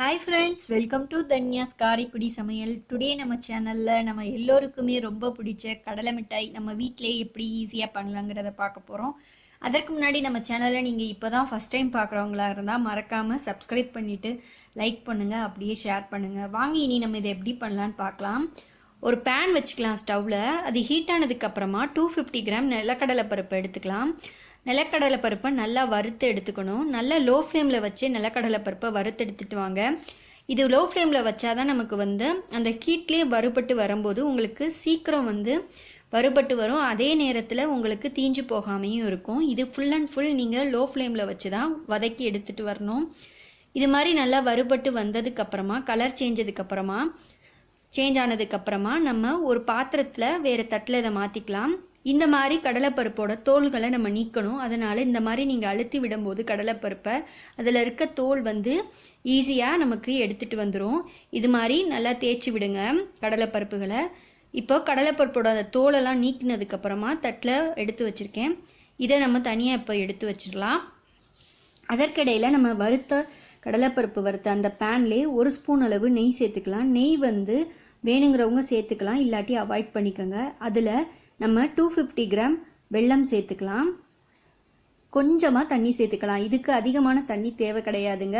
Hi friends, welcome to Dhanya's Karaikudi சமையல். Today நம்ம சேனல்ல நம்ம எல்லோருக்குமே ரொம்ப பிடிச்ச கடலை மிட்டாய் நம்ம வீட்டிலே எப்படி ஈஸியாக பண்ணலாங்கிறத பார்க்க போகிறோம். அதற்கு முன்னாடி நம்ம சேனலை நீங்கள் இப்போ தான் ஃபஸ்ட் டைம் பார்க்குறவங்களா இருந்தால் மறக்காமல் சப்ஸ்கிரைப் பண்ணிவிட்டு லைக் பண்ணுங்கள், அப்படியே ஷேர் பண்ணுங்கள். வாங்க இனி நம்ம இதை எப்படி பண்ணலான்னு பார்க்கலாம். ஒரு பேன் வச்சுக்கலாம் ஸ்டவ்வில். அது ஹீட் ஆனதுக்கப்புறமா 250 கிராம் நிலக்கடலை பருப்பு எடுத்துக்கலாம். நிலக்கடலை பருப்பை நல்லா வறுத்து எடுத்துக்கணும். நல்லா லோ ஃப்ளேமில் வச்சு நிலக்கடலை பருப்பை வறுத்து எடுத்துட்டு வாங்க. இது லோ ஃப்ளேமில் வச்சாதான் நமக்கு அந்த ஹீட்லேயே வறுபட்டு வரும்போது உங்களுக்கு சீக்கிரம் வறுபட்டு வரும். அதே நேரத்தில் உங்களுக்கு தீஞ்சு போகாமையும் இருக்கும். இது ஃபுல் அண்ட் ஃபுல் நீங்கள் லோ ஃப்ளேமில் வச்சு தான் வதக்கி எடுத்துகிட்டு வரணும். இது மாதிரி நல்லா வறுபட்டு வந்ததுக்கப்புறமா கலர் சேஞ்ச் ஆனதுக்கப்புறமா நம்ம ஒரு பாத்திரத்தில் வேறு தட்டில் இதை மாற்றிக்கலாம். இந்த மாதிரி கடலைப்பருப்போட தோல்களை நம்ம நீக்கணும். அதனால் இந்த மாதிரி நீங்கள் அழுத்தி விடும்போது கடலைப்பருப்பை அதில் இருக்க தோல் ஈஸியாக நமக்கு எடுத்துகிட்டு வந்துடும். இது மாதிரி நல்லா தேய்ச்சி விடுங்க கடலைப்பருப்புகளை. இப்போ கடலைப்பருப்போட அந்த தோலெல்லாம் நீக்கினதுக்கப்புறமா தட்டில் எடுத்து வச்சுருக்கேன். இதை நம்ம தனியாக இப்போ எடுத்து வச்சிடலாம். அதற்கிடையில் நம்ம கடலைப்பருப்பு வறுத்த அந்த பேன்லேயே 1 ஸ்பூன் அளவு நெய் சேர்த்துக்கலாம். நெய் வேணுங்கிறவங்க சேர்த்துக்கலாம், இல்லாட்டி அவாய்ட் பண்ணிக்கோங்க. அதில் நம்ம 250 கிராம் வெல்லம் சேர்த்துக்கலாம். கொஞ்சமாக தண்ணி சேர்த்துக்கலாம். இதுக்கு அதிகமான தண்ணி தேவை கிடையாதுங்க,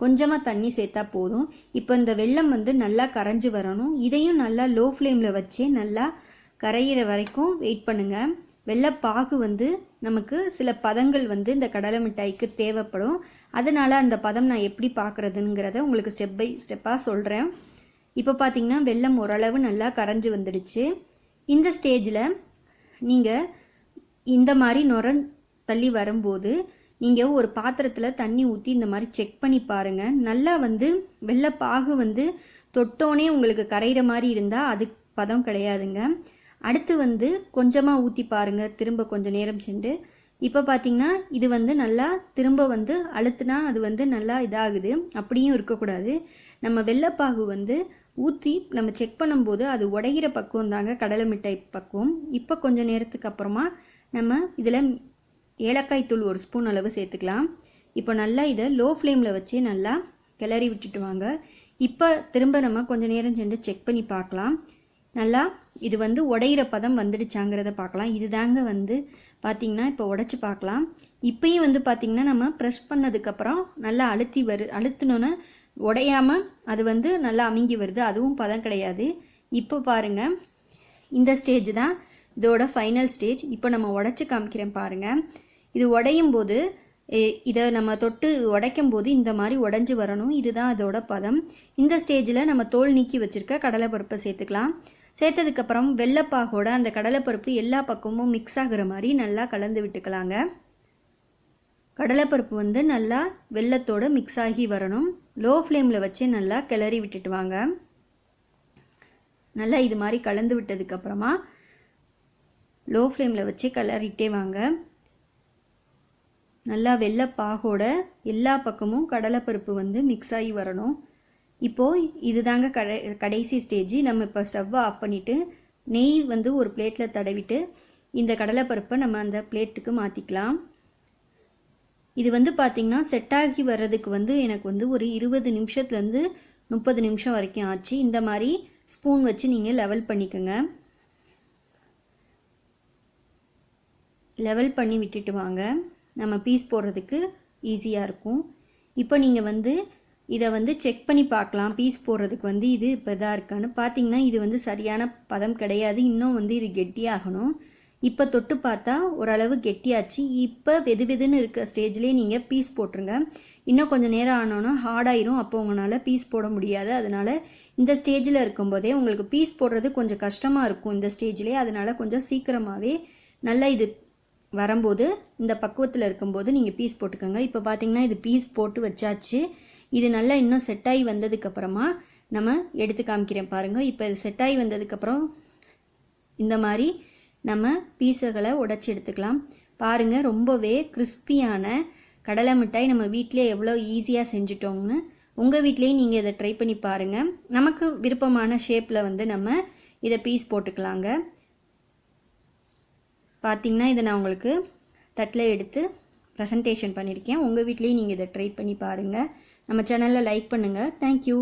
கொஞ்சமாக தண்ணி சேர்த்தா போதும். இப்போ இந்த வெல்லம் நல்லா கரைஞ்சி வரணும். இதையும் நல்லா லோ ஃப்ளேமில் வச்சு நல்லா கரையிற வரைக்கும் வெயிட் பண்ணுங்கள். வெள்ளைப்பாகு நமக்கு சில பதங்கள் இந்த கடலை மிட்டாய்க்கு தேவைப்படும். அதனால் அந்த பதம் நான் எப்படி பார்க்குறதுங்கிறத உங்களுக்கு ஸ்டெப் பை ஸ்டெப்பாக சொல்கிறேன். இப்போ பார்த்திங்கன்னா வெல்லம் ஓரளவு நல்லா கரைஞ்சி வந்துடுச்சு. இந்த ஸ்டேஜில் நீங்கள் இந்த மாதிரி தள்ளி வரும்போது நீங்கள் ஒரு பாத்திரத்தில் தண்ணி ஊற்றி இந்த மாதிரி செக் பண்ணி பாருங்கள். நல்லா வெள்ளைப்பாகு தொட்டோனே உங்களுக்கு கரைகிற மாதிரி இருந்தால் அது பதம் கிடையாதுங்க. அடுத்து கொஞ்சமாக ஊற்றி பாருங்கள், திரும்ப கொஞ்சம் நேரம் சென்று. இப்போ பார்த்திங்கன்னா இது நல்லா திரும்ப அழுத்துனா அது நல்லா இதாகுது. அப்படியும் இருக்கக்கூடாது. நம்ம வெள்ளைப்பாகு ஊற்றி நம்ம செக் பண்ணும்போது அது உடைகிற பக்குவம் தாங்க கடலை மிட்டாய் பக்குவம். இப்போ கொஞ்சம் நேரத்துக்கு அப்புறமா நம்ம இதில் ஏலக்காய் தூள் 1 ஸ்பூன் அளவு சேர்த்துக்கலாம். இப்போ நல்லா இதை லோ ஃப்ளேமில் வச்சு நல்லா கிளறி விட்டுட்டு வாங்க. இப்போ திரும்ப நம்ம கொஞ்சம் நேரம் சென்று செக் பண்ணி பார்க்கலாம். நல்லா இது உடையிற பதம் வந்துடுச்சாங்கிறத பார்க்கலாம். இது தாங்க பார்த்திங்கன்னா இப்போ உடைச்சி பார்க்கலாம். இப்போயும் பார்த்திங்கன்னா நம்ம ப்ரெஸ் பண்ணதுக்கப்புறம் நல்லா அழுத்தினோன்னே உடையாமல் அது நல்லா அமுங்கி வருது. அதுவும் பதம் கிடையாது. இப்போ பாருங்கள், இந்த ஸ்டேஜ் தான் இதோட ஃபைனல் ஸ்டேஜ். இப்போ நம்ம உடைச்சி காமிக்கிறேன் பாருங்கள். இது உடையும் போது இதை நம்ம தொட்டு உடைக்கும் போது இந்த மாதிரி உடைஞ்சி வரணும். இதுதான் அதோட பதம். இந்த ஸ்டேஜில் நம்ம தோல் நீக்கி வச்சுருக்க கடலைப்பருப்பை சேர்த்துக்கலாம். சேர்த்ததுக்கப்புறம் வெள்ளைப்பாகோட அந்த கடலைப்பருப்பு எல்லா பக்கமும் மிக்ஸ் ஆகிற மாதிரி நல்லா கலந்து விட்டுக்கலாங்க. கடலைப்பருப்பு நல்லா வெள்ளத்தோடு மிக்ஸ் ஆகி வரணும். லோ ஃப்ளேமில் வச்சு நல்லா கிளறி விட்டுட்டு வாங்க. நல்லா இது மாதிரி கலந்து விட்டதுக்கப்புறமா லோ ஃப்ளேமில் வச்சு கிளறிட்டே வாங்க. நல்லா வெள்ளைப்பாகோட எல்லா பக்கமும் கடலைப்பருப்பு மிக்ஸ் ஆகி வரணும். இப்போது இது தாங்க கடைசி ஸ்டேஜ். நம்ம இப்போ ஸ்டவ்வை ஆஃப் பண்ணிவிட்டு நெய் ஒரு பிளேட்டில் தடவிட்டு இந்த கடலைப்பருப்பை நம்ம அந்த பிளேட்டுக்கு மாற்றிக்கலாம். இது பார்த்திங்கன்னா செட் ஆகி வர்றதுக்கு எனக்கு ஒரு 20 நிமிஷத்துலேருந்து 30 நிமிஷம் வரைக்கும் ஆச்சு. இந்த மாதிரி ஸ்பூன் வச்சு நீங்கள் லெவல் பண்ணிக்கோங்க. லெவல் பண்ணி விட்டுட்டு வாங்க. நம்ம பீஸ் போடுறதுக்கு ஈஸியாக இருக்கும். இப்போ நீங்கள் இதை செக் பண்ணி பார்க்கலாம். பீஸ் போடுறதுக்கு இது இப்போ இதாக இருக்கான்னு பார்த்திங்கன்னா இது சரியான பதம் கிடையாது. இன்னும் இது கெட்டியாகணும். இப்போ தொட்டு பார்த்தா ஓரளவு கெட்டியாச்சு. இப்போ வெதுன்னு இருக்க ஸ்டேஜ்லேயே நீங்கள் பீஸ் போட்டுருங்க. இன்னும் கொஞ்சம் நேரம் ஆனோன்னா ஹார்டாயிரும். அப்போ உங்களால் பீஸ் போட முடியாது. அதனால் இந்த ஸ்டேஜில் இருக்கும்போதே உங்களுக்கு பீஸ் போடுறது கொஞ்சம் கஷ்டமாக இருக்கும் இந்த ஸ்டேஜ்லேயே. அதனால் கொஞ்சம் சீக்கிரமாகவே நல்லா இது வரும்போது இந்த பக்குவத்தில் இருக்கும்போது நீங்கள் பீஸ் போட்டுக்கோங்க. இப்போ பார்த்திங்கன்னா இது பீஸ் போட்டு வச்சாச்சு. இது நல்லா இன்னும் செட் ஆகி வந்ததுக்கப்புறமா நம்ம எடுத்து காமிக்கிறேன் பாருங்கள். இப்போ இது செட் ஆகி வந்ததுக்கப்புறம் இந்த மாதிரி நம்ம பீஸுகளை உடைச்சி எடுத்துக்கலாம். பாருங்கள், ரொம்பவே கிறிஸ்பியான கடலை மிட்டாய் நம்ம வீட்டிலே எவ்வளோ ஈஸியாக செஞ்சிட்டோம்னு. உங்கள் வீட்லேயும் நீங்கள் இதை ட்ரை பண்ணி பாருங்கள். நமக்கு விருப்பமான ஷேப்பில் நம்ம இதை பீஸ் போட்டுக்கலாங்க. பார்த்திங்கன்னா இதை நான் உங்களுக்கு தட்டில் எடுத்து ப்ரெசன்டேஷன் பண்ணியிருக்கேன். உங்கள் வீட்லேயும் நீங்கள் இதை ட்ரை பண்ணி பாருங்கள். நம்ம சேனலை லைக் பண்ணுங்கள். தேங்க்யூ.